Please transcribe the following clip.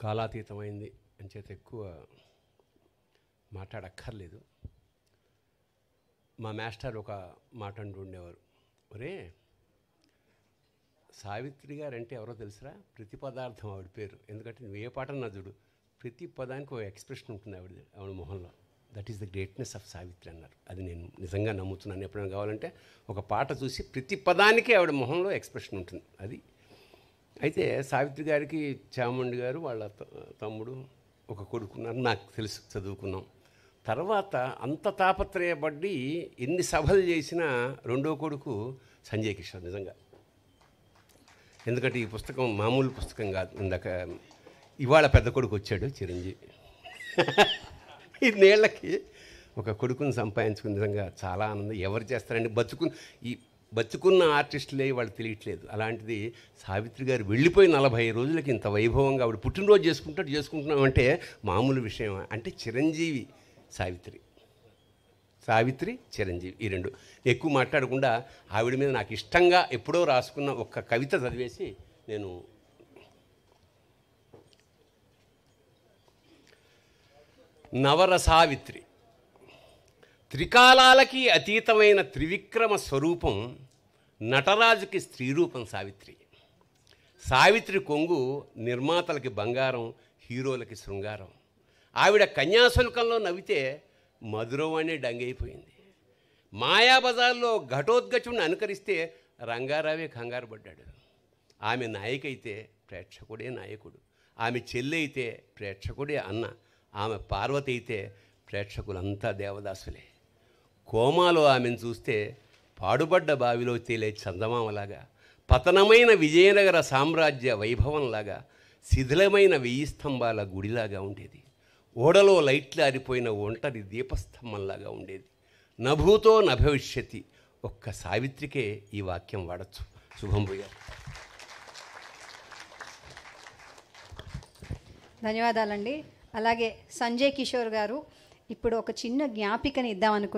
కాలాతీతమైంది అని చేత ఎక్కువ మాట్లాడక్కర్లేదు. మా మాస్టర్ ఒక మాట అంటూ ఉండేవారు, ఒరే సావిత్రి గారు అంటే ఎవరో తెలుసురా, ప్రతి పదార్థం ఆవిడ పేరు. ఎందుకంటే నువ్వు ఏ పాట నా చూడు, ప్రతి పదానికి ఒక ఎక్స్ప్రెషన్ ఉంటుంది ఆవిడ మొహంలో. That is the greatness of Savitri అన్నారు. అది నేను నిజంగా నమ్ముతున్నాను. ఎప్పుడైనా కావాలంటే ఒక పాట చూసి ప్రతి పదానికి ఆవిడ మొహంలో ఎక్స్ప్రెషన్ ఉంటుంది. అది అయితే సావిత్రి గారికి చాముండి గారు వాళ్ళ తమ్ముడు ఒక కొడుకున్నారు, నాకు తెలుసు, చదువుకున్నాం. తర్వాత అంత తాపత్రయపడి ఎన్ని సభలు చేసినా రెండో కొడుకు సంజయ్ కిషోర్ నిజంగా. ఎందుకంటే ఈ పుస్తకం మామూలు పుస్తకం కాదు. ఇందాక ఇవాళ పెద్ద కొడుకు వచ్చాడు చిరంజీవి. ఇన్నేళ్లకి ఒక కొడుకుని సంపాదించుకుని నిజంగా చాలా ఆనందం. ఎవరు చేస్తారండి, బతుకున్న ఆర్టిస్టులే వాళ్ళు తెలియట్లేదు. అలాంటిది సావిత్రి గారు వెళ్ళిపోయి 40 రోజులకి ఇంత వైభవంగా ఆవిడ పుట్టినరోజు చేసుకుంటున్నామంటే మామూలు విషయం. అంటే చిరంజీవి సావిత్రి చిరంజీవి ఈ రెండు. ఎక్కువ మాట్లాడకుండా ఆవిడ మీద నాకు ఇష్టంగా ఎప్పుడో రాసుకున్న ఒక కవిత చదివేసి నేను నవరసావిత్రి. త్రికాలాలకి అతీతమైన త్రివిక్రమ స్వరూపం నటరాజుకి స్త్రీరూపం సావిత్రి. సావిత్రి కొంగు నిర్మాతలకి బంగారం, హీరోలకి శృంగారం. ఆవిడ కన్యాశుల్కంలో నవ్వితే మధురం అనే డంగైపోయింది. మాయాబజార్లో ఘటోద్గచుడిని అనుకరిస్తే రంగారావే కంగారు పడ్డాడు. ఆమె నాయకైతే ప్రేక్షకుడే నాయకుడు, ఆమె చెల్లి అయితే ప్రేక్షకుడే అన్న, ఆమె పార్వతి అయితే ప్రేక్షకులంతా దేవదాసులే. కోమాలో ఆమెను చూస్తే పాడుబడ్డ బావిలో తేలే చందమామలాగా, పతనమైన విజయనగర సామ్రాజ్య వైభవంలాగా, శిథిలమైన 1000 స్తంభాల గుడిలాగా ఉండేది. ఓడలో లైట్లు ఆరిపోయిన ఒంటరి దీపస్తంభంలాగా ఉండేది. నభూతో నభవిష్యతి. ఒక్క సావిత్రికే ఈ వాక్యం వాడచ్చు. శుభం భూయాలు. ధన్యవాదాలండి. అలాగే సంజయ్ కిషోర్ గారు ఇప్పుడు ఒక చిన్న జ్ఞాపికని ఇద్దామనుకుంటున్నాను.